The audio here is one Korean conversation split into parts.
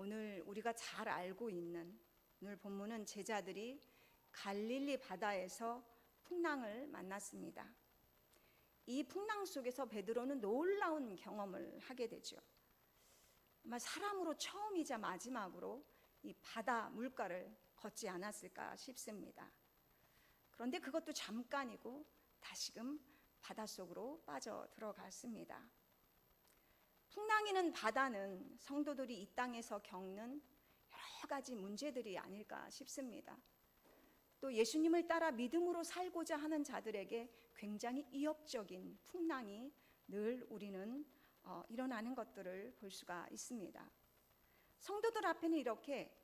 오늘 우리가 잘 알고 있는 오늘 본문은 제자들이 갈릴리 바다에서 풍랑을 만났습니다. 이 풍랑 속에서 베드로는 놀라운 경험을 하게 되죠. 아마 사람으로 처음이자 마지막으로 이 바다 물가를 걷지 않았을까 싶습니다. 그런데 그것도 잠깐이고 다시금 바닷속으로 빠져 들어갔습니다. 풍랑이는 바다는 성도들이 이 땅에서 겪는 여러 가지 문제들이 아닐까 싶습니다. 또 예수님을 따라 믿음으로 살고자 하는 자들에게 굉장히 위협적인 풍랑이 늘 우리는 일어나는 것들을 볼 수가 있습니다. 성도들 앞에는 이렇게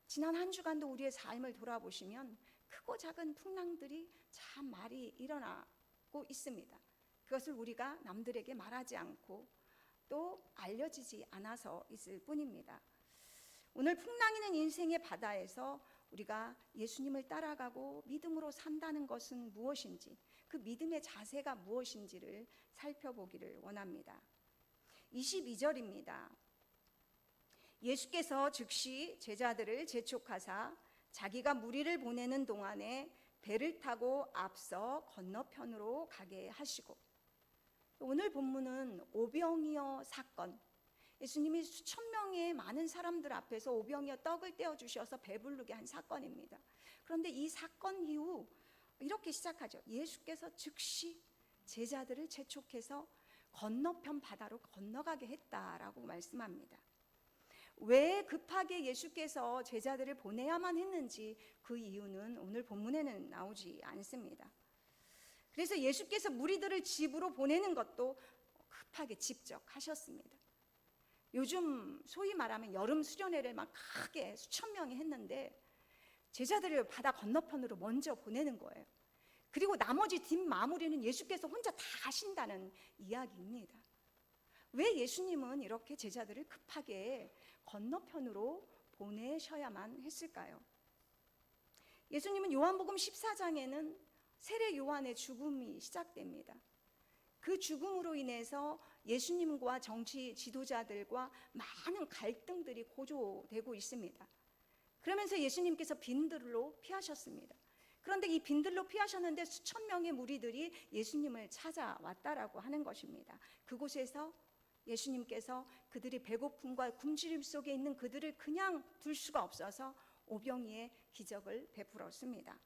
지난 한 주간도 우리의 삶을 돌아보시면 크고 작은 풍랑들이 참 많이 일어나고 있습니다. 그것을 우리가 남들에게 말하지 않고 또 알려지지 않아서 있을 뿐입니다. 오늘 풍랑이는 인생의 바다에서 우리가 예수님을 따라가고 믿음으로 산다는 것은 무엇인지, 그 믿음의 자세가 무엇인지를 살펴보기를 원합니다. 22절입니다. 예수께서 즉시 제자들을 재촉하사 자기가 무리를 보내는 동안에 배를 타고 앞서 건너편으로 가게 하시고, 오늘 본문은 오병이어 사건, 예수님이 수천 명의 많은 사람들 앞에서 오병이어 떡을 떼어주셔서 배부르게 한 사건입니다. 그런데 이 사건 이후 이렇게 시작하죠. 예수께서 즉시 제자들을 재촉해서 건너편 바다로 건너가게 했다라고 말씀합니다. 왜 급하게 예수께서 제자들을 보내야만 했는지 그 이유는 오늘 본문에는 나오지 않습니다. 그래서 예수께서 무리들을 집으로 보내는 것도 급하게 직접 하셨습니다. 요즘 소위 말하면 여름 수련회를 막 크게 수천 명이 했는데 제자들을 바다 건너편으로 먼저 보내는 거예요. 그리고 나머지 뒷마무리는 예수께서 혼자 다 하신다는 이야기입니다. 왜 예수님은 이렇게 제자들을 급하게 건너편으로 보내셔야만 했을까요? 예수님은 요한복음 14장에는 세례 요한의 죽음이 시작됩니다. 그 죽음으로 인해서 예수님과 정치 지도자들과 많은 갈등들이 고조되고 있습니다. 그러면서 예수님께서 빈들로 피하셨습니다. 그런데 이 빈들로 피하셨는데 수천 명의 무리들이 예수님을 찾아왔다라고 하는 것입니다. 그곳에서 예수님께서 그들이 배고픔과 굶주림 속에 있는 그들을 그냥 둘 수가 없어서 오병이의 기적을 베풀었습니다.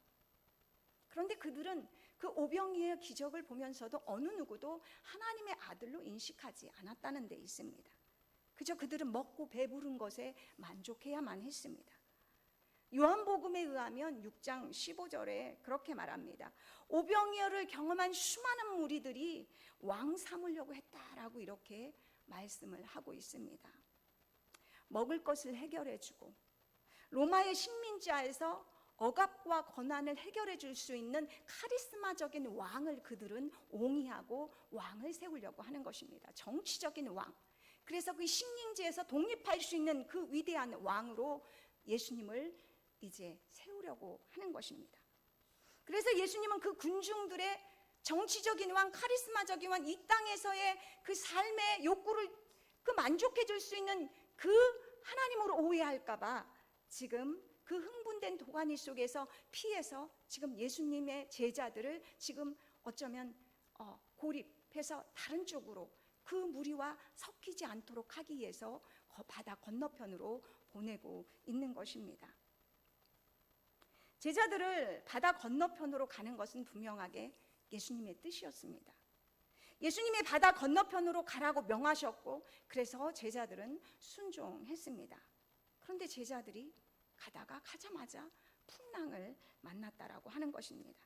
그런데 그들은 그 오병이의 기적을 보면서도 어느 누구도 하나님의 아들로 인식하지 않았다는 데 있습니다. 그저 그들은 먹고 배부른 것에 만족해야만 했습니다. 요한복음에 의하면 6장 15절에 그렇게 말합니다. 오병이어를 경험한 수많은 무리들이 왕 삼으려고 했다라고 이렇게 말씀을 하고 있습니다. 먹을 것을 해결해주고 로마의 식민지하에서 억압과 고난을 해결해 줄 수 있는 카리스마적인 왕을 그들은 옹이하고 왕을 세우려고 하는 것입니다. 정치적인 왕. 그래서 그 식민지에서 독립할 수 있는 그 위대한 왕으로 예수님을 이제 세우려고 하는 것입니다. 그래서 예수님은 그 군중들의 정치적인 왕, 카리스마적인 왕, 이 땅에서의 그 삶의 욕구를 그 만족해 줄 수 있는 그 하나님으로 오해할까 봐 지금 그 흥분된 도가니 속에서 피해서 지금 예수님의 제자들을 지금 어쩌면 고립해서 다른 쪽으로 그 무리와 섞이지 않도록 하기 위해서 바다 건너편으로 보내고 있는 것입니다. 제자들을 바다 건너편으로 가는 것은 분명하게 예수님의 뜻이었습니다. 예수님이 바다 건너편으로 가라고 명하셨고 그래서 제자들은 순종했습니다. 그런데 제자들이 가자마자 풍랑을 만났다라고 하는 것입니다.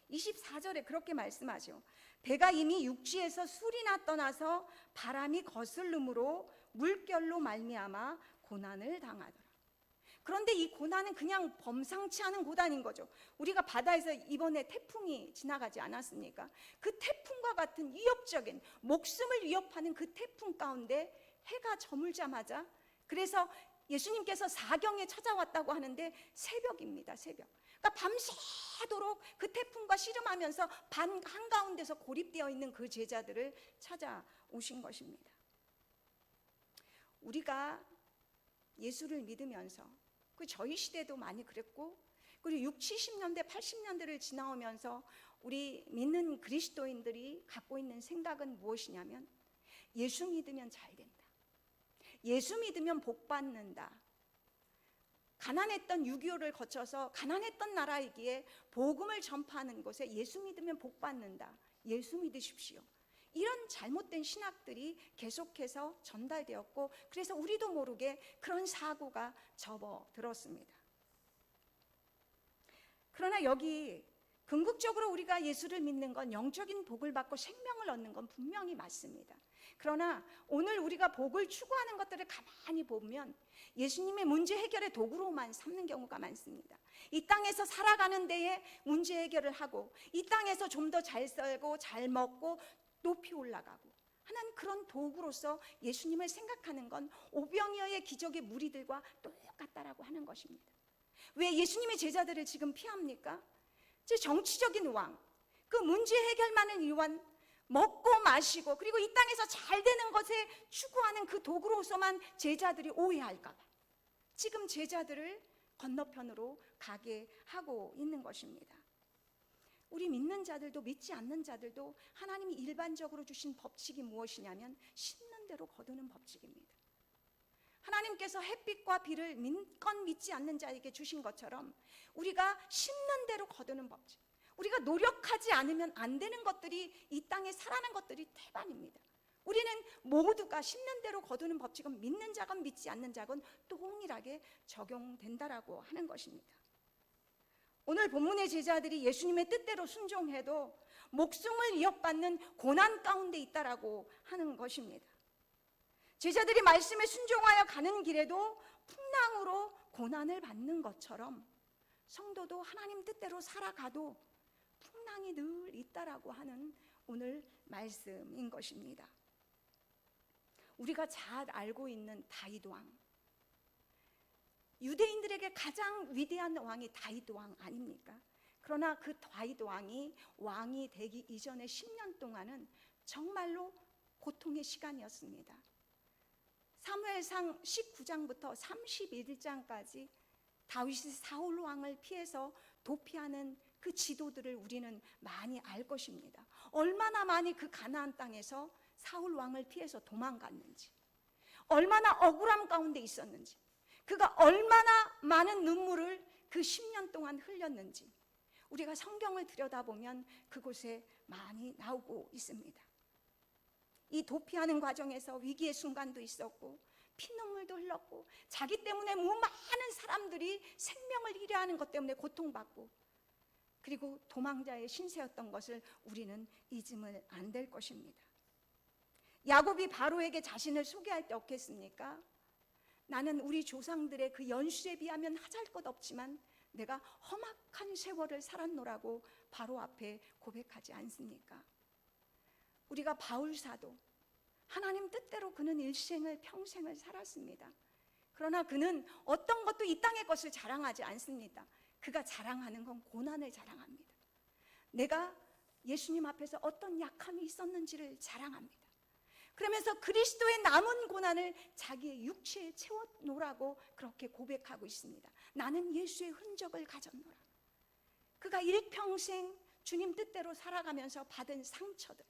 24절에 그렇게 말씀하죠. 배가 이미 육지에서 술이나 떠나서 바람이 거슬름으로 물결로 말미암아 고난을 당하더라. 그런데 이 고난은 그냥 범상치 않은 고난인 거죠. 우리가 바다에서 이번에 태풍이 지나가지 않았습니까? 그 태풍과 같은 위협적인 목숨을 위협하는 그 태풍 가운데 해가 저물자마자 그래서 예수님께서 사경에 찾아왔다고 하는데 새벽입니다. 새벽. 그러니까 밤새도록 그 태풍과 씨름하면서 반 한가운데서 고립되어 있는 그 제자들을 찾아오신 것입니다. 우리가 예수를 믿으면서, 그 저희 시대도 많이 그랬고, 그리고 60, 70년대, 80년대를 지나오면서 우리 믿는 그리스도인들이 갖고 있는 생각은 무엇이냐면, 예수 믿으면 잘 된다, 예수 믿으면 복 받는다. 가난했던 6.25를 거쳐서 가난했던 나라이기에 복음을 전파하는 곳에 예수 믿으면 복 받는다, 예수 믿으십시오, 이런 잘못된 신학들이 계속해서 전달되었고, 그래서 우리도 모르게 그런 사고가 접어들었습니다. 그러나 여기 궁극적으로 우리가 예수를 믿는 건 영적인 복을 받고 생명을 얻는 건 분명히 맞습니다. 그러나 오늘 우리가 복을 추구하는 것들을 가만히 보면 예수님의 문제 해결의 도구로만 삼는 경우가 많습니다. 이 땅에서 살아가는 데에 문제 해결을 하고, 이 땅에서 좀 더 잘 살고 잘 먹고 높이 올라가고 하는 그런 도구로서 예수님을 생각하는 건 오병이어의 기적의 무리들과 똑같다라고 하는 것입니다. 왜 예수님의 제자들을 지금 피합니까? 정치적인 왕, 그 문제 해결만을 위한 먹고 마시고 그리고 이 땅에서 잘 되는 것에 추구하는 그 도구로서만 제자들이 오해할까 봐 지금 제자들을 건너편으로 가게 하고 있는 것입니다. 우리 믿는 자들도 믿지 않는 자들도 하나님이 일반적으로 주신 법칙이 무엇이냐면 심는 대로 거두는 법칙입니다. 하나님께서 햇빛과 비를 믿건 믿지 않는 자에게 주신 것처럼 우리가 심는 대로 거두는 법칙, 우리가 노력하지 않으면 안 되는 것들이 이 땅에 살아난 것들이 태반입니다. 우리는 모두가 심는 대로 거두는 법칙은 믿는 자건 믿지 않는 자건 동일하게 적용된다라고 하는 것입니다. 오늘 본문의 제자들이 예수님의 뜻대로 순종해도 목숨을 위협받는 고난 가운데 있다라고 하는 것입니다. 제자들이 말씀에 순종하여 가는 길에도 풍랑으로 고난을 받는 것처럼 성도도 하나님 뜻대로 살아가도 풍랑이 늘 있다라고 하는 오늘 말씀인 것입니다. 우리가 잘 알고 있는 다윗 왕, 유대인들에게 가장 위대한 왕이 다윗 왕 아닙니까? 그러나 그 다윗 왕이 되기 이전의 10년 동안은 정말로 고통의 시간이었습니다. 사무엘상 19장부터 31장까지 다윗이 사울 왕을 피해서 도피하는 그 지도들을 우리는 많이 알 것입니다. 얼마나 많이 그 가나안 땅에서 사울 왕을 피해서 도망갔는지, 얼마나 억울함 가운데 있었는지, 그가 얼마나 많은 눈물을 그 10년 동안 흘렸는지 우리가 성경을 들여다보면 그곳에 많이 나오고 있습니다. 이 도피하는 과정에서 위기의 순간도 있었고 피눈물도 흘렀고 자기 때문에 많은 사람들이 생명을 잃어하는 것 때문에 고통받고, 그리고 도망자의 신세였던 것을 우리는 잊으면 안 될 것입니다. 야곱이 바로에게 자신을 소개할 때 어떻겠습니까? 나는 우리 조상들의 그 연수에 비하면 하잘것 없지만 내가 험악한 세월을 살았노라고 바로 앞에 고백하지 않습니까? 우리가 바울 사도, 하나님 뜻대로 그는 일생을 평생을 살았습니다. 그러나 그는 어떤 것도 이 땅의 것을 자랑하지 않습니다. 그가 자랑하는 건 고난을 자랑합니다. 내가 예수님 앞에서 어떤 약함이 있었는지를 자랑합니다. 그러면서 그리스도의 남은 고난을 자기의 육체에 채워놓으라고 그렇게 고백하고 있습니다. 나는 예수의 흔적을 가졌노라. 그가 일평생 주님 뜻대로 살아가면서 받은 상처들,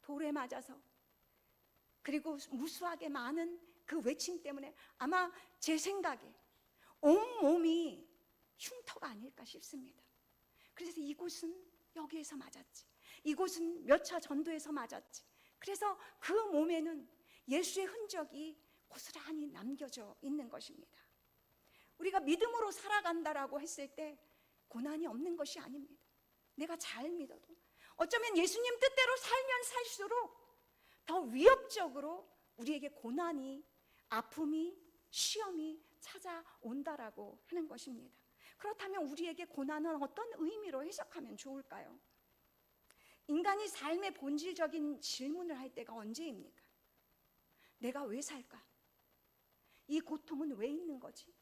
돌에 맞아서 그리고 무수하게 많은 그 외침 때문에 아마 제 생각에 온몸이 흉터가 아닐까 싶습니다. 그래서 이곳은 여기에서 맞았지, 이곳은 몇 차 전도에서 맞았지, 그래서 그 몸에는 예수의 흔적이 고스란히 남겨져 있는 것입니다. 우리가 믿음으로 살아간다라고 했을 때 고난이 없는 것이 아닙니다. 내가 잘 믿어도 어쩌면 예수님 뜻대로 살면 살수록 더 위협적으로 우리에게 고난이, 아픔이, 시험이 찾아온다라고 하는 것입니다. 그렇다면 우리에게 고난은 어떤 의미로 해석하면 좋을까요? 인간이 삶의 본질적인 질문을 할 때가 언제입니까? 내가 왜 살까? 이 고통은 왜 있는 거지?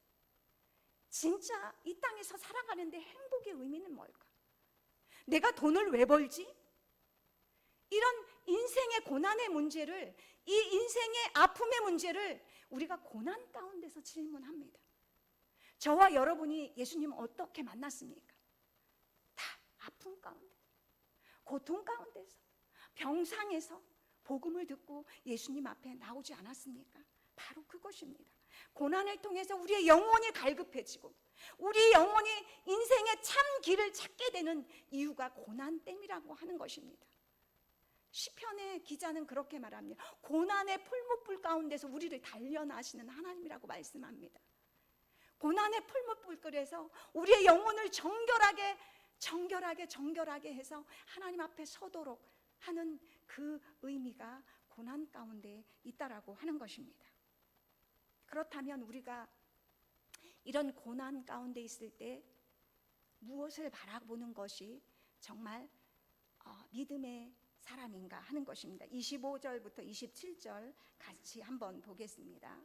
진짜 이 땅에서 살아가는데 행복의 의미는 뭘까? 내가 돈을 왜 벌지? 이런 인생의 고난의 문제를, 이 인생의 아픔의 문제를 우리가 고난 가운데서 질문합니다. 저와 여러분이 예수님 어떻게 만났습니까? 다 아픔 가운데, 고통 가운데서, 병상에서 복음을 듣고 예수님 앞에 나오지 않았습니까? 바로 그것입니다. 고난을 통해서 우리의 영혼이 갈급해지고 우리 영혼이 인생의 참 길을 찾게 되는 이유가 고난 때문이라고 하는 것입니다. 시편의 기자는 그렇게 말합니다. 고난의 풀무불 가운데서 우리를 단련하시는 하나님이라고 말씀합니다. 고난의 풀무불에서 우리의 영혼을 정결하게 해서 하나님 앞에 서도록 하는 그 의미가 고난 가운데 있다라고 하는 것입니다. 그렇다면 우리가 이런 고난 가운데 있을 때 무엇을 바라보는 것이 정말 믿음의 사람인가 하는 것입니다. 25절부터 27절 같이 한번 보겠습니다.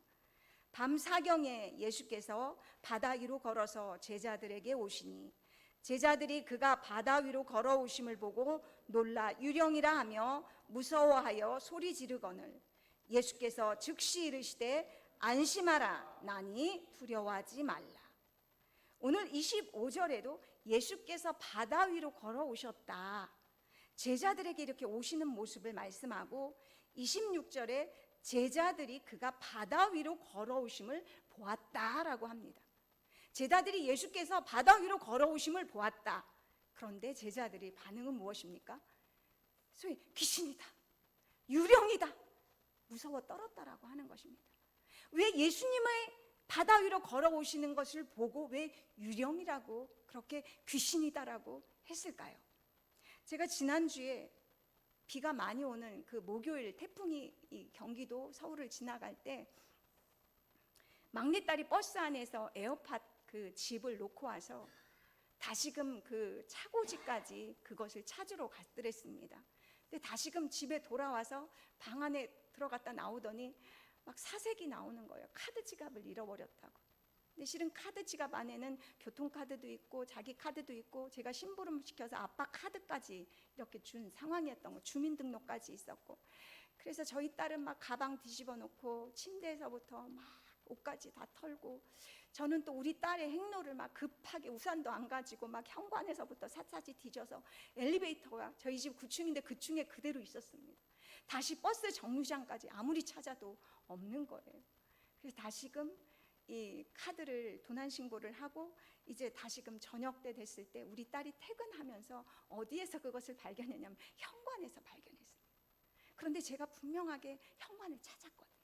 밤 사경에 예수께서 바다 위로 걸어서 제자들에게 오시니 제자들이 그가 바다 위로 걸어오심을 보고 놀라 유령이라 하며 무서워하여 소리 지르거늘 예수께서 즉시 이르시되 안심하라 나니 두려워하지 말라. 오늘 25절에도 예수께서 바다 위로 걸어오셨다, 제자들에게 이렇게 오시는 모습을 말씀하고 26절에 제자들이 그가 바다 위로 걸어오심을 보았다라고 합니다. 제자들이 예수께서 바다 위로 걸어오심을 보았다. 그런데 제자들의 반응은 무엇입니까? 소위 귀신이다, 유령이다, 무서워 떨었다라고 하는 것입니다. 왜 예수님의 바다 위로 걸어오시는 것을 보고 왜 유령이라고 그렇게 귀신이다라고 했을까요? 제가 지난주에 비가 많이 오는 그 목요일 태풍이 이 경기도 서울을 지나갈 때 막내딸이 버스 안에서 에어팟 그 집을 놓고 와서 다시금 그 차고지까지 그것을 찾으러 갔더랬습니다. 근데 다시금 집에 돌아와서 방 안에 들어갔다 나오더니 막 사색이 나오는 거예요. 카드 지갑을 잃어버렸다고. 근데 실은 카드 지갑 안에는 교통카드도 있고 자기 카드도 있고 제가 심부름 시켜서 아빠 카드까지 이렇게 준 상황이었던 거, 주민등록까지 있었고, 그래서 저희 딸은 막 가방 뒤집어 놓고 침대에서부터 막 옷까지 다 털고, 저는 또 우리 딸의 행로를 막 급하게 우산도 안 가지고 막 현관에서부터 샅샅이 뒤져서 엘리베이터가 저희 집 9층인데 그 층에 그대로 있었습니다. 다시 버스 정류장까지 아무리 찾아도 없는 거예요. 그래서 다시금 이 카드를 도난 신고를 하고 이제 다시금 저녁 때 됐을 때 우리 딸이 퇴근하면서 어디에서 그것을 발견했냐면 현관에서 발견했어요. 그런데 제가 분명하게 현관을 찾았거든요.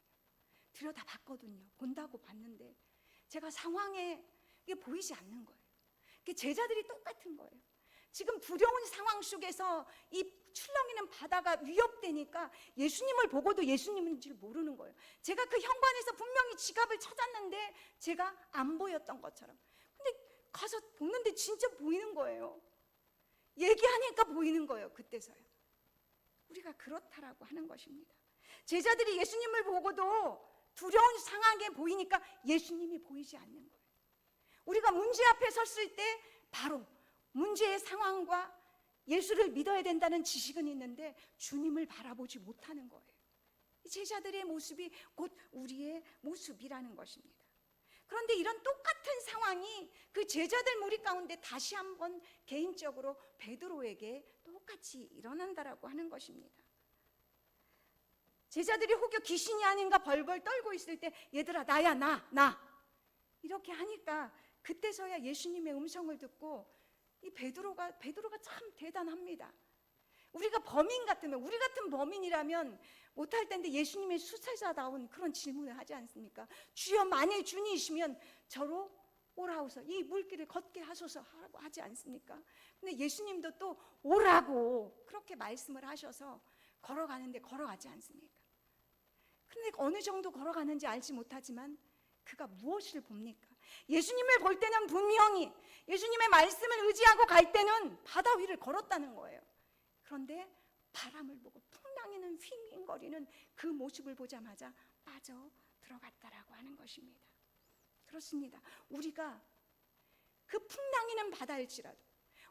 들여다봤거든요. 본다고 봤는데 제가 상황에 이게 보이지 않는 거예요. 제자들이 똑같은 거예요. 지금 두려운 상황 속에서 이 출렁이는 바다가 위협되니까 예수님을 보고도 예수님인 줄 모르는 거예요. 제가 그 현관에서 분명히 지갑을 찾았는데 제가 안 보였던 것처럼. 근데 가서 보는데 진짜 보이는 거예요. 얘기하니까 보이는 거예요. 그때서야. 우리가 그렇다라고 하는 것입니다. 제자들이 예수님을 보고도 두려운 상황에 보이니까 예수님이 보이지 않는 거예요. 우리가 문제 앞에 섰을 때 바로 문제의 상황과 예수를 믿어야 된다는 지식은 있는데 주님을 바라보지 못하는 거예요. 제자들의 모습이 곧 우리의 모습이라는 것입니다. 그런데 이런 똑같은 상황이 그 제자들 무리 가운데 다시 한번 개인적으로 베드로에게 똑같이 일어난다라고 하는 것입니다. 제자들이 혹여 귀신이 아닌가 벌벌 떨고 있을 때 얘들아 나야 나 이렇게 하니까 그때서야 예수님의 음성을 듣고 이 베드로가 참 대단합니다. 우리가 범인 같으면, 우리 같은 범인이라면 못할 텐데 예수님의 수사자다운 그런 질문을 하지 않습니까? 주여 만일 주님이시면 저로 오라오서 이 물길을 걷게 하소서 하라고 하지 않습니까? 근데 예수님도 또 오라고 그렇게 말씀을 하셔서 걸어가는데 걸어가지 않습니까? 그런데 어느 정도 걸어가는지 알지 못하지만 그가 무엇을 봅니까? 예수님을 볼 때는 분명히 예수님의 말씀을 의지하고 갈 때는 바다 위를 걸었다는 거예요. 그런데 바람을 보고 풍랑이는 휘윙거리는 그 모습을 보자마자 빠져 들어갔다라고 하는 것입니다. 그렇습니다. 우리가 그 풍랑이는 바다일지라도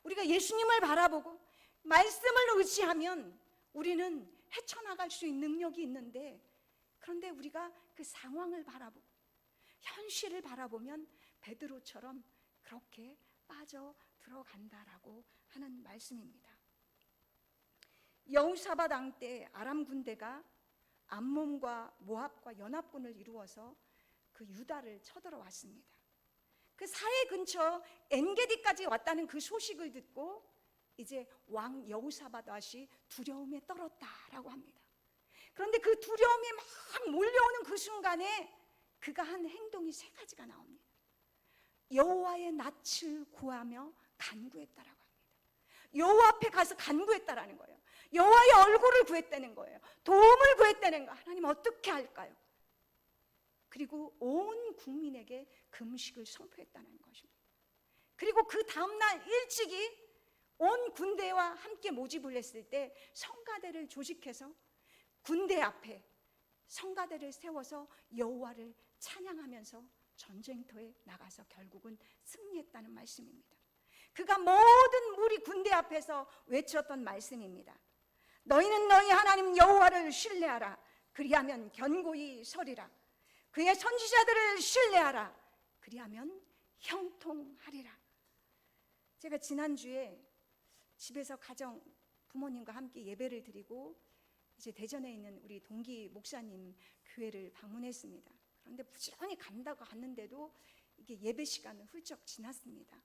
우리가 예수님을 바라보고 말씀을 의지하면 우리는 헤쳐나갈 수 있는 능력이 있는데, 그런데 우리가 그 상황을 바라보고 현실을 바라보면 베드로처럼 그렇게 빠져 들어간다라고 하는 말씀입니다. 여호사밧 왕 때 아람 군대가 암몬과 모압과 연합군을 이루어서 그 유다를 쳐들어왔습니다. 그 사해 근처 엔게디까지 왔다는 그 소식을 듣고 이제 왕 여호사밧 왕이 두려움에 떨었다라고 합니다. 그런데 그 두려움이 막 몰려오는 그 순간에 그가 한 행동이 세 가지가 나옵니다. 여호와의 낯을 구하며 간구했다라고 합니다. 여호와 앞에 가서 간구했다라는 거예요. 여호와의 얼굴을 구했다는 거예요. 도움을 구했다는 거. 하나님 어떻게 할까요? 그리고 온 국민에게 금식을 선포했다는 것입니다. 그리고 그 다음날 일찍이 온 군대와 함께 모집을 했을 때 성가대를 조직해서 군대 앞에 성가대를 세워서 여호와를 찬양하면서 전쟁터에 나가서 결국은 승리했다는 말씀입니다. 그가 모든 무리 군대 앞에서 외쳤던 말씀입니다. 너희는 너희 하나님 여호와를 신뢰하라. 그리하면 견고히 서리라. 그의 선지자들을 신뢰하라. 그리하면 형통하리라. 제가 지난주에 집에서 가정 부모님과 함께 예배를 드리고 이제 대전에 있는 우리 동기 목사님 교회를 방문했습니다. 그런데 부지런히 간다고 갔는데도 이게 예배 시간은 훌쩍 지났습니다.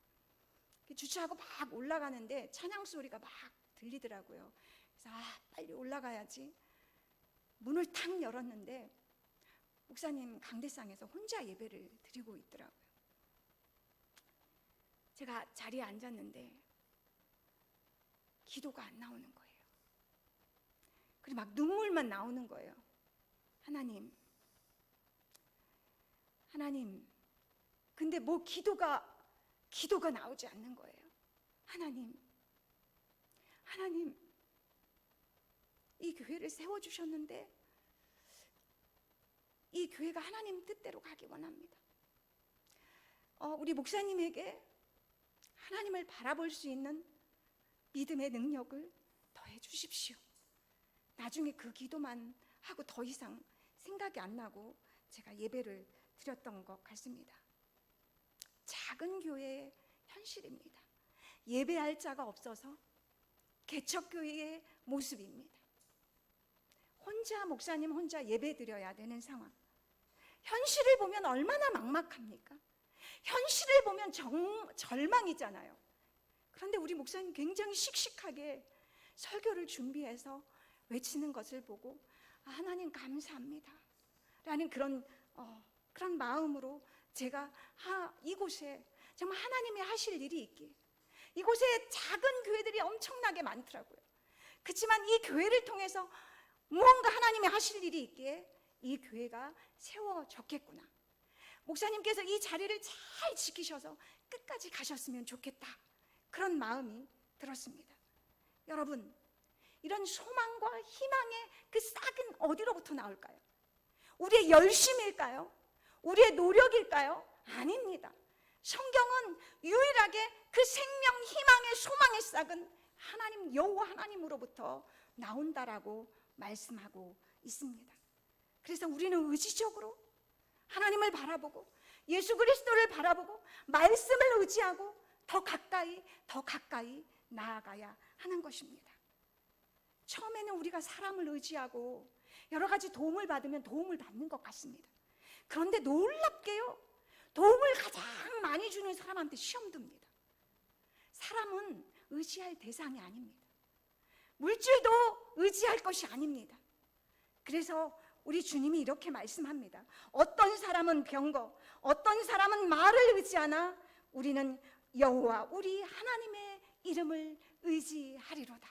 주차하고 막 올라가는데 찬양 소리가 막 들리더라고요. 그래서 빨리 올라가야지. 문을 탁 열었는데 목사님 강대상에서 혼자 예배를 드리고 있더라고요. 제가 자리에 앉았는데 기도가 안 나오는 거예요. 그리고 막 눈물만 나오는 거예요. 하나님, 근데 뭐 기도가 나오지 않는 거예요. 하나님, 이 교회를 세워주셨는데 이 교회가 하나님 뜻대로 가기 원합니다. 우리 목사님에게 하나님을 바라볼 수 있는 믿음의 능력을 더해 주십시오. 나중에 그 기도만 하고 더 이상 생각이 안 나고 제가 예배를 드렸던 것 같습니다. 작은 교회의 현실입니다. 예배할 자가 없어서 개척교회의 모습입니다. 목사님 혼자 예배 드려야 되는 상황. 현실을 보면 얼마나 막막합니까? 현실을 보면 절망이잖아요. 그런데 우리 목사님 굉장히 씩씩하게 설교를 준비해서 외치는 것을 보고 하나님 감사합니다 라는 그런 마음으로 제가 이곳에 정말 하나님이 하실 일이 있기에, 이곳에 작은 교회들이 엄청나게 많더라고요. 그렇지만 이 교회를 통해서 무언가 하나님이 하실 일이 있기에 이 교회가 세워졌겠구나. 목사님께서 이 자리를 잘 지키셔서 끝까지 가셨으면 좋겠다. 그런 마음이 들었습니다. 여러분, 이런 소망과 희망의 그 싹은 어디로부터 나올까요? 우리의 열심일까요? 우리의 노력일까요? 아닙니다. 성경은 유일하게 그 생명, 희망의, 소망의 싹은 하나님, 여호와 하나님으로부터 나온다라고 말씀하고 있습니다. 그래서 우리는 의지적으로 하나님을 바라보고 예수 그리스도를 바라보고 말씀을 의지하고 더 가까이 나아가야 하는 것입니다. 처음에는 우리가 사람을 의지하고 여러 가지 도움을 받으면 도움을 받는 것 같습니다. 그런데 놀랍게요, 도움을 가장 많이 주는 사람한테 시험 듭니다. 사람은 의지할 대상이 아닙니다. 물질도 의지할 것이 아닙니다. 그래서 우리 주님이 이렇게 말씀합니다. 어떤 사람은 병거, 어떤 사람은 말을 의지하나 우리는 여호와 우리 하나님의 이름을 의지하리로다.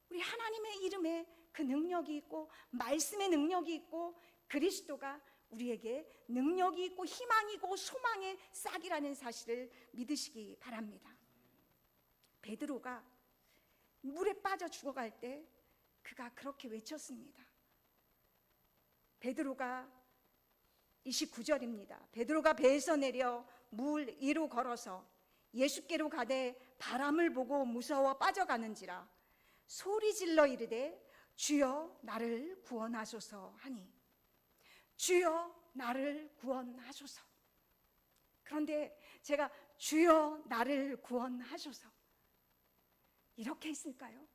우리 하나님의 이름에 그 능력이 있고 말씀의 능력이 있고 그리스도가 우리에게 능력이 있고 희망이고 소망의 싹이라는 사실을 믿으시기 바랍니다. 베드로가 물에 빠져 죽어갈 때 그가 그렇게 외쳤습니다. 베드로가 29절입니다. 베드로가 배에서 내려 물 위로 걸어서 예수께로 가되 바람을 보고 무서워 빠져가는지라 소리질러 이르되 주여 나를 구원하소서 하니 주여 나를 구원하소서. 그런데 제가 주여 나를 구원하소서 이렇게 했을까요?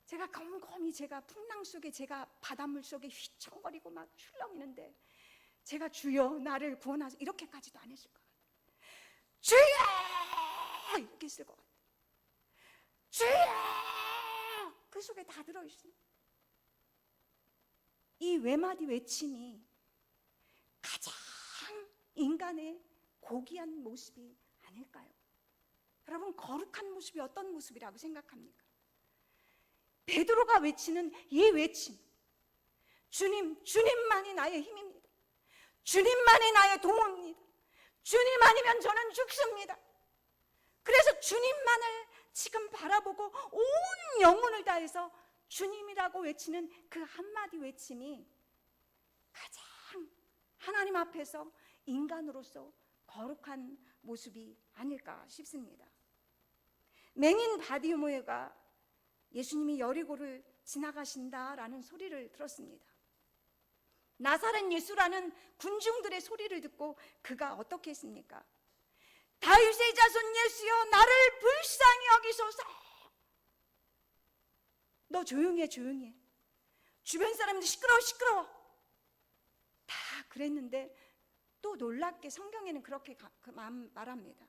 제가 곰곰이 제가 풍랑 속에 제가 바닷물 속에 휘청거리고 막 출렁이는데 제가 주여 나를 구원하소서 이렇게까지도 안 했을 것 같아요. 주여 이렇게 했을 것 같아요. 주여 그 속에 다 들어있습니다. 이 외마디 외침이 가장 인간의 고귀한 모습이 아닐까요? 여러분, 거룩한 모습이 어떤 모습이라고 생각합니까? 베드로가 외치는 이 외침, 주님, 주님만이 나의 힘입니다. 주님만이 나의 도움입니다. 주님 아니면 저는 죽습니다. 그래서 주님만을 지금 바라보고 온 영혼을 다해서 주님이라고 외치는 그 한마디 외침이 가장 하나님 앞에서 인간으로서 거룩한 모습이 아닐까 싶습니다. 맹인 바디메오가 예수님이 여리고를 지나가신다라는 소리를 들었습니다. 나사렛 예수라는 군중들의 소리를 듣고 그가 어떻게 했습니까? 다윗의 자손 예수여 나를 불쌍히 여기소서. 너 조용히 해, 조용히 해. 주변 사람들 시끄러워 다 그랬는데 또 놀랍게 성경에는 그렇게 말합니다.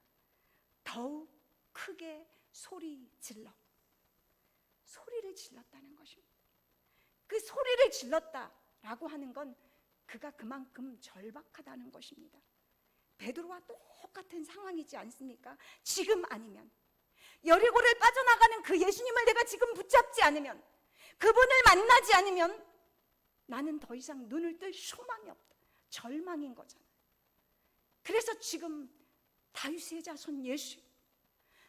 더욱 크게 소리를 질렀다는 것입니다. 그 소리를 질렀다라고 하는 건 그가 그만큼 절박하다는 것입니다. 베드로와 똑같은 상황이지 않습니까? 지금 아니면 여리고를 빠져나가는 그 예수님을 내가 지금 붙잡지 않으면, 그분을 만나지 않으면 나는 더 이상 눈을 뜰 소망이 없다. 절망인 거잖아요. 그래서 지금 다윗의 자손 예수,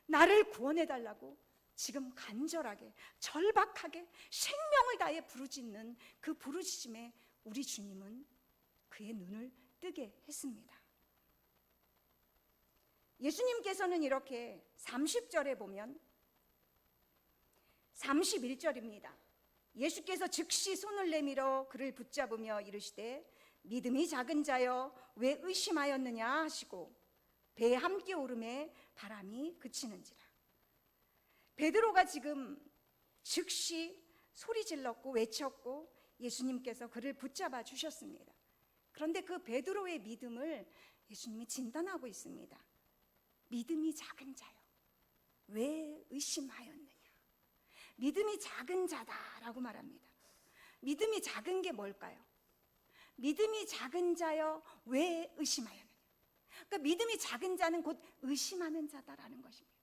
나를 구원해달라고 지금 간절하게 절박하게 생명을 다해 부르짖는 그 부르짖음에 우리 주님은 그의 눈을 뜨게 했습니다. 예수님께서는 이렇게 30절에 보면 31절입니다. 예수께서 즉시 손을 내밀어 그를 붙잡으며 이르시되 믿음이 작은 자여 왜 의심하였느냐 하시고 배에 함께 오름에 바람이 그치는지라. 베드로가 지금 즉시 소리 질렀고 외쳤고 예수님께서 그를 붙잡아 주셨습니다. 그런데 그 베드로의 믿음을 예수님이 진단하고 있습니다. 믿음이 작은 자요 왜 의심하였느냐. 믿음이 작은 자다라고 말합니다. 믿음이 작은 게 뭘까요? 믿음이 작은 자여 왜 의심하였느냐. 그러니까 믿음이 작은 자는 곧 의심하는 자다라는 것입니다.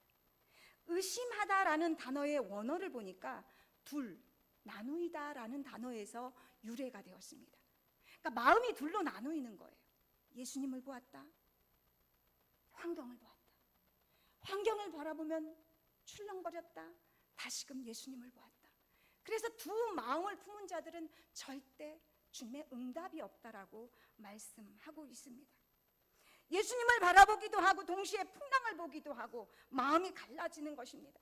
의심하다라는 단어의 원어를 보니까 둘, 나누이다라는 단어에서 유래가 되었습니다. 그러니까 마음이 둘로 나누이는 거예요. 예수님을 보았다, 환경을 보았다. 환경을 바라보면 출렁거렸다, 다시금 예수님을 보았다. 그래서 두 마음을 품은 자들은 절대 주님의 응답이 없다라고 말씀하고 있습니다. 예수님을 바라보기도 하고 동시에 풍랑을 보기도 하고 마음이 갈라지는 것입니다.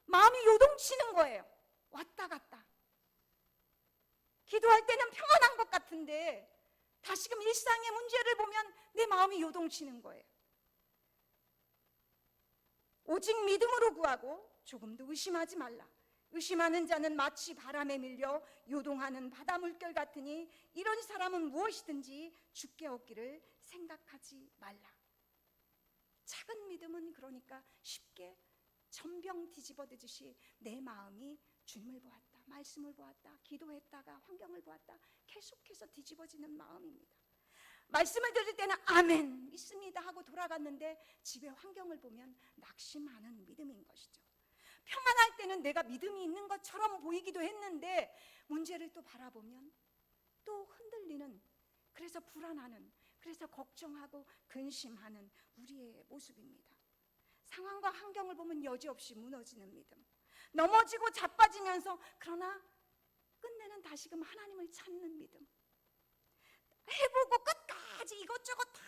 마음이 요동치는 거예요. 왔다 갔다. 기도할 때는 평안한 것 같은데 다시금 일상의 문제를 보면 내 마음이 요동치는 거예요. 오직 믿음으로 구하고 조금도 의심하지 말라. 의심하는 자는 마치 바람에 밀려 요동하는 바다 물결 같으니 이런 사람은 무엇이든지 주께 얻기를 생각하지 말라. 작은 믿음은 그러니까 쉽게 전병 뒤집어지듯이 내 마음이 주님을 보았다, 말씀을 보았다, 기도했다가 환경을 보았다, 계속해서 뒤집어지는 마음입니다. 말씀을 들을 때는 아멘 믿습니다 하고 돌아갔는데 집에 환경을 보면 낙심하는 믿음인 것이죠. 평안할 때는 내가 믿음이 있는 것처럼 보이기도 했는데 문제를 또 바라보면 또 흔들리는, 그래서 불안하는, 그래서 걱정하고 근심하는 우리의 모습입니다. 상황과 환경을 보면 여지없이 무너지는 믿음, 넘어지고 자빠지면서 그러나 끝내는 다시금 하나님을 찾는 믿음, 해보고 끝까지 이것저것 다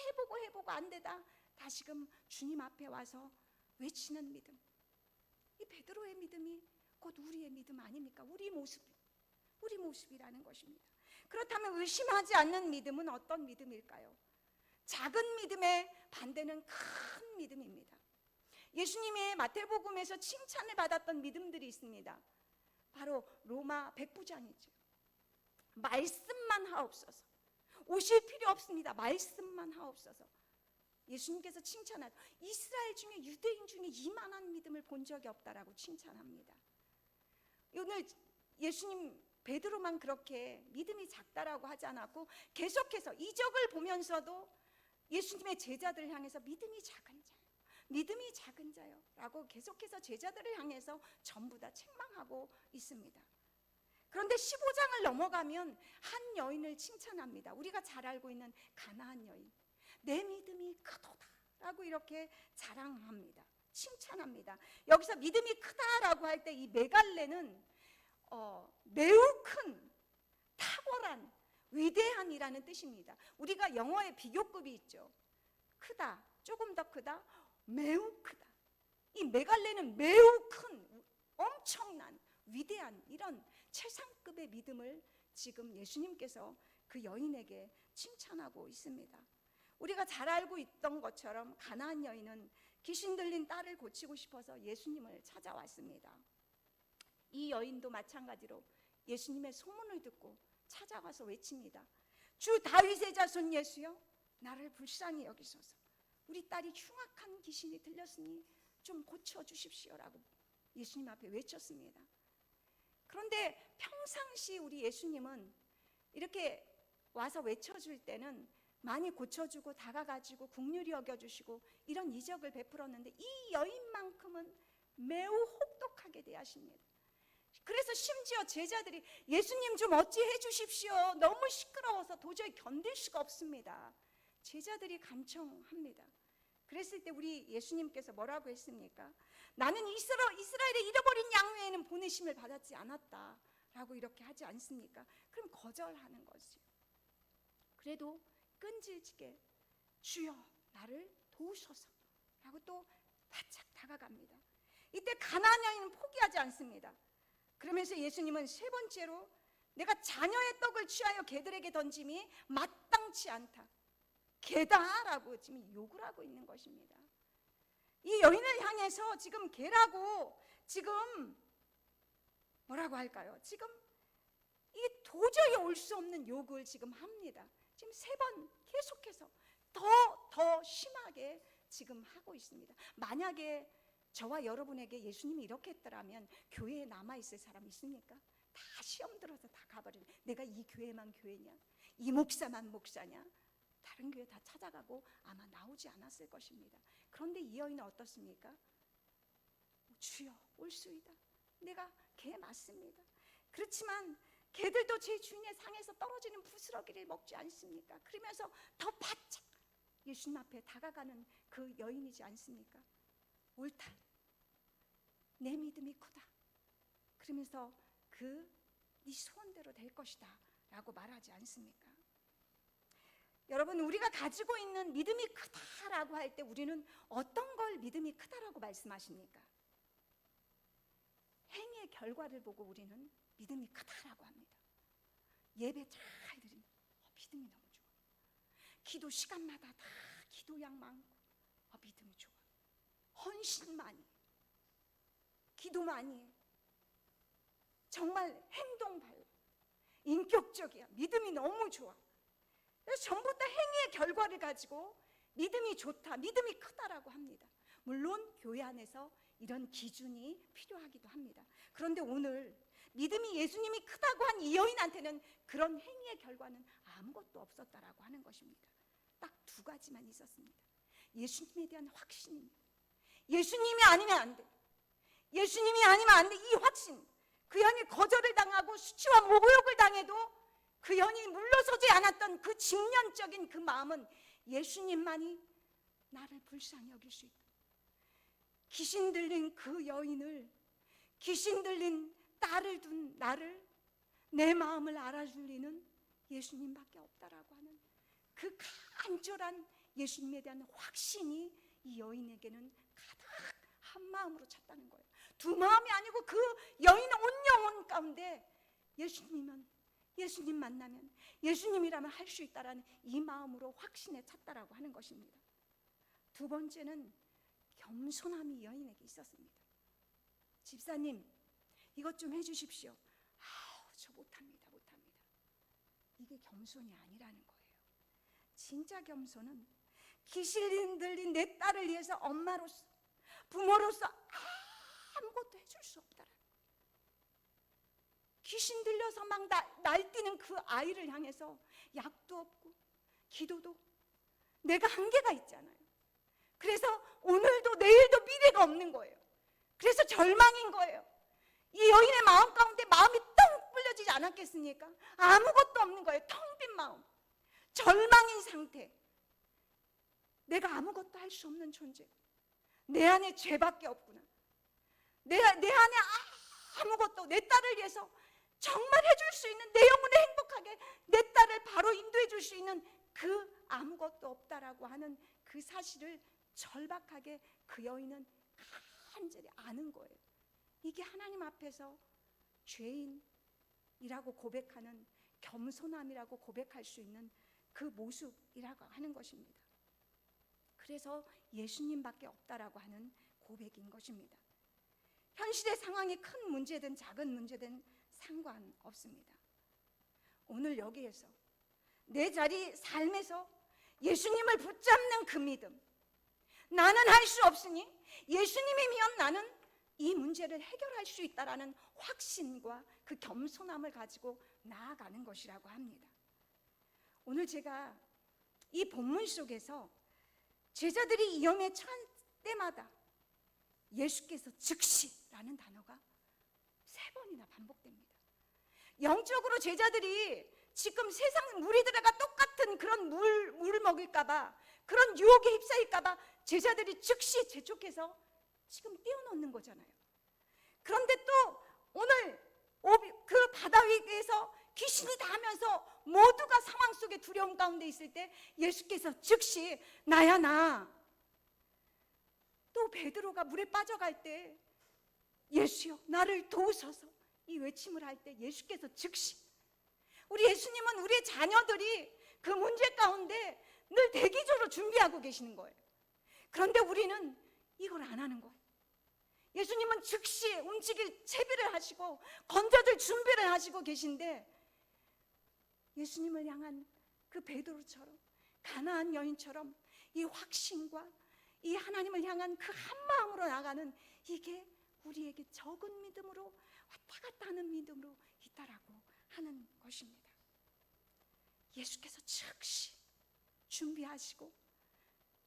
해보고 안 되다 다시금 주님 앞에 와서 외치는 믿음. 이 베드로의 믿음이 곧 우리의 믿음 아닙니까? 우리 모습이라는 것입니다. 그렇다면 의심하지 않는 믿음은 어떤 믿음일까요? 작은 믿음의 반대는 큰 믿음입니다. 예수님의 마태복음에서 칭찬을 받았던 믿음들이 있습니다. 바로 로마 백부장이죠. 말씀만 하옵소서. 오실 필요 없습니다. 말씀만 하옵소서. 예수님께서 칭찬하죠. 이스라엘 중에, 유대인 중에 이만한 믿음을 본 적이 없다라고 칭찬합니다. 오늘 예수님 베드로만 그렇게 믿음이 작다라고 하지 않았고 계속해서 이적을 보면서도 예수님의 제자들을 향해서 믿음이 작은 자요 라고 계속해서 제자들을 향해서 전부 다 책망하고 있습니다. 그런데 15장을 넘어가면 한 여인을 칭찬합니다. 우리가 잘 알고 있는 가나안 여인. 내 믿음이 크도다라고 이렇게 자랑합니다. 칭찬합니다. 여기서 믿음이 크다라고 할 때 이 메갈레는 매우 큰, 탁월한, 위대한이라는 뜻입니다. 우리가 영어에 비교급이 있죠. 크다, 조금 더 크다, 매우 크다. 이 메갈레는 매우 큰, 엄청난, 위대한 이런 최상급의 믿음을 지금 예수님께서 그 여인에게 칭찬하고 있습니다. 우리가 잘 알고 있던 것처럼 가나안 여인은 귀신 들린 딸을 고치고 싶어서 예수님을 찾아왔습니다. 이 여인도 마찬가지로 예수님의 소문을 듣고 찾아가서 외칩니다. 주 다윗의 자손 예수여, 나를 불쌍히 여기소서. 우리 딸이 흉악한 귀신이 들렸으니 좀 고쳐주십시오라고 예수님 앞에 외쳤습니다. 그런데 평상시 우리 예수님은 이렇게 와서 외쳐줄 때는 많이 고쳐주고 다가가지고 긍휼히 여겨주시고 이런 이적을 베풀었는데 이 여인만큼은 매우 혹독하게 대하십니다. 그래서 심지어 제자들이 예수님 좀 어찌해 주십시오. 너무 시끄러워서 도저히 견딜 수가 없습니다. 제자들이 간청합니다. 그랬을 때 우리 예수님께서 뭐라고 했습니까? 나는 이스라엘의 잃어버린 양 외에는 보내심을 받았지 않았다 라고 이렇게 하지 않습니까? 그럼 거절하는 거지요. 그래도 끈질기게 주여 나를 도우소서 라고 또 바짝 다가갑니다. 이때 가나안 여인은 포기하지 않습니다. 그러면서 예수님은 세 번째로 내가 자녀의 떡을 취하여 개들에게 던짐이 마땅치 않다. 개다라고 지금 욕을 하고 있는 것입니다. 이 여인을 향해서 지금 개라고 지금 뭐라고 할까요? 지금 이 도저히 올 수 없는 욕을 지금 합니다. 지금 세 번 계속해서 더 심하게 지금 하고 있습니다. 만약에 저와 여러분에게 예수님이 이렇게 했더라면 교회에 남아있을 사람 있습니까? 다 시험 들어서 다 가버리는, 내가 이 교회만 교회냐? 이 목사만 목사냐? 다른 교회 다 찾아가고 아마 나오지 않았을 것입니다. 그런데 이 여인은 어떻습니까? 주여 올수이다. 내가 개 맞습니다. 그렇지만 개들도 제 주인의 상에서 떨어지는 부스러기를 먹지 않습니까? 그러면서 더 바짝 예수님 앞에 다가가는 그 여인이지 않습니까? 옳다. 내 믿음이 크다. 그러면서 네 소원대로 될 것이다 라고 말하지 않습니까? 여러분, 우리가 가지고 있는 믿음이 크다라고 할 때 우리는 어떤 걸 믿음이 크다라고 말씀하십니까? 행위의 결과를 보고 우리는 믿음이 크다라고 합니다. 예배 잘 드리면 믿음이 너무 좋아. 기도 시간마다 다 기도량 많고 믿음이 좋아. 헌신 많이 해. 기도 많이 해. 정말 행동 발라. 인격적이야. 믿음이 너무 좋아. 그래서 전부 다 행위의 결과를 가지고 믿음이 좋다, 믿음이 크다라고 합니다. 물론 교회 안에서 이런 기준이 필요하기도 합니다. 그런데 오늘 믿음이 예수님이 크다고 한 이 여인한테는 그런 행위의 결과는 아무것도 없었다라고 하는 것입니다. 딱 두 가지만 있었습니다. 예수님에 대한 확신입니다. 예수님이 아니면 안 돼. 예수님이 아니면 안 돼. 이 확신. 그 여인이 거절을 당하고 수치와 모욕을 당해도 그 여인이 물러서지 않았던 그 직면적인 그 마음은 예수님만이 나를 불쌍히 여길 수 있다. 귀신 들린 그 여인을, 귀신 들린 딸을 둔 나를, 내 마음을 알아줄 리는 예수님밖에 없다라고 하는 그 간절한 예수님에 대한 확신이 이 여인에게는 가득 한 마음으로 찼다는 거예요. 두 마음이 아니고 그 여인은 온 가운데 예수님 만나면 예수님이라면 할 수 있다라는 이 마음으로 확신에 찼다라고 하는 것입니다. 두 번째는 겸손함이 이 여인에게 있었습니다. 집사님, 이것 좀 해주십시오. 저 못합니다. 이게 겸손이 아니라는 거예요. 진짜 겸손은 귀신 들린 내 딸을 위해서 엄마로서, 부모로서 아무것도 해줄 수 없다라는 거예요. 귀신 들려서 막 날뛰는 그 아이를 향해서 약도 없고 기도도 내가 한계가 있잖아요. 그래서 오늘도 내일도 미래가 없는 거예요. 그래서 절망인 거예요. 이 여인의 마음 가운데 마음이 뻥 뚫려지지 않았겠습니까? 아무것도 없는 거예요. 텅 빈 마음, 절망인 상태. 내가 아무것도 할 수 없는 존재, 내 안에 죄밖에 없구나. 내 안에 아무것도, 내 딸을 위해서 정말 해줄 수 있는, 내 영혼을 행복하게 내 딸을 바로 인도해 줄 수 있는 그 아무것도 없다라고 하는 그 사실을 절박하게 그 여인은 간절히 아는 거예요. 이게 하나님 앞에서 죄인이라고 고백하는, 겸손함이라고 고백할 수 있는 그 모습이라고 하는 것입니다. 그래서 예수님밖에 없다라고 하는 고백인 것입니다. 현실의 상황이 큰 문제든 작은 문제든 상관없습니다. 오늘 여기에서 내 자리, 삶에서 예수님을 붙잡는 그 믿음, 나는 할 수 없으니 예수님이면 나는 이 문제를 해결할 수 있다라는 확신과 그 겸손함을 가지고 나아가는 것이라고 합니다. 오늘 제가 이 본문 속에서 제자들이 위험에 처할 때마다 예수께서 즉시라는 단어가 3번이나 반복됩니다. 영적으로 제자들이 지금 세상 무리들과 똑같은 그런 물 먹을까봐, 그런 유혹에 휩싸일까봐 제자들이 즉시 재촉해서 지금 띄워놓는 거잖아요. 그런데 또 오늘 그 바다 위에서 귀신이 다 하면서 모두가 상황 속에 두려움 가운데 있을 때 예수께서 즉시 나야 나. 또 베드로가 물에 빠져갈 때 예수여 나를 도우소서 이 외침을 할 때 예수께서 즉시, 우리 예수님은 우리의 자녀들이 그 문제 가운데 늘 대기조로 준비하고 계시는 거예요. 그런데 우리는 이걸 안 하는 거예요. 예수님은 즉시 움직일 채비를 하시고 건져줄 준비를 하시고 계신데, 예수님을 향한 그 베드로처럼, 가나안 여인처럼 이 확신과 이 하나님을 향한 그 한마음으로 나가는, 이게 우리에게 적은 믿음으로 왔다 갔다 하는 믿음으로 있다라고 하는 것입니다. 예수께서 즉시 준비하시고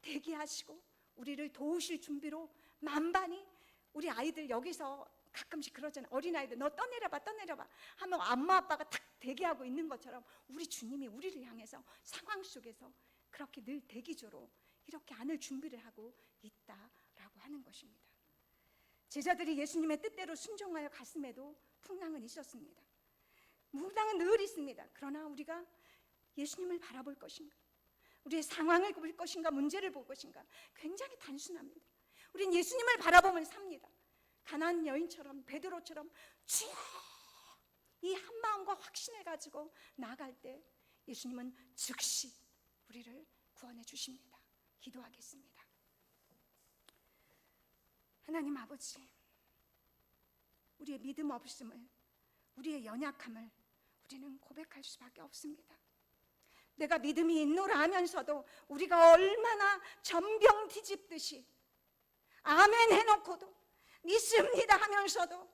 대기하시고 우리를 도우실 준비로 만반히, 우리 아이들 여기서 가끔씩 그러잖아요. 어린아이들 너 떠내려봐 하면 엄마 아빠가 탁 대기하고 있는 것처럼 우리 주님이 우리를 향해서 상황 속에서 그렇게 늘 대기조로 이렇게 안을 준비를 하고 있다라고 하는 것입니다. 제자들이 예수님의 뜻대로 순종하여 갔음에도 풍랑은 있었습니다. 풍랑은 늘 있습니다. 그러나 우리가 예수님을 바라볼 것인가, 우리의 상황을 볼 것인가, 문제를 볼 것인가, 굉장히 단순합니다. 우린 예수님을 바라보면 삽니다. 가나안 여인처럼, 베드로처럼 주여 이 한마음과 확신을 가지고 나아갈 때 예수님은 즉시 우리를 구원해 주십니다. 기도하겠습니다. 하나님 아버지, 우리의 믿음 없음을, 우리의 연약함을 우리는 고백할 수밖에 없습니다. 내가 믿음이 있노라 하면서도 우리가 얼마나 전병 뒤집듯이 아멘 해놓고도 믿습니다 하면서도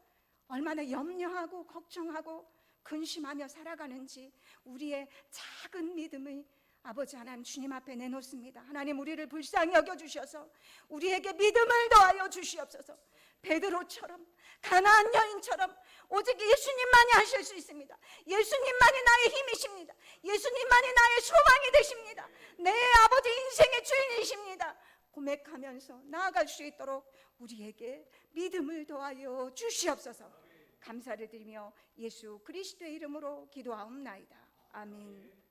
얼마나 염려하고 걱정하고 근심하며 살아가는지 우리의 작은 믿음을 아버지 하나님 주님 앞에 내놓습니다. 하나님 우리를 불쌍히 여겨주셔서 우리에게 믿음을 더하여 주시옵소서. 베드로처럼, 가나안 여인처럼 오직 예수님만이 하실 수 있습니다. 예수님만이 나의 힘이십니다. 예수님만이 나의 소망이 되십니다. 내 아버지 인생의 주인이십니다. 고백하면서 나아갈 수 있도록 우리에게 믿음을 더하여 주시옵소서. 감사를 드리며 예수 그리스도의 이름으로 기도하옵나이다. 아멘.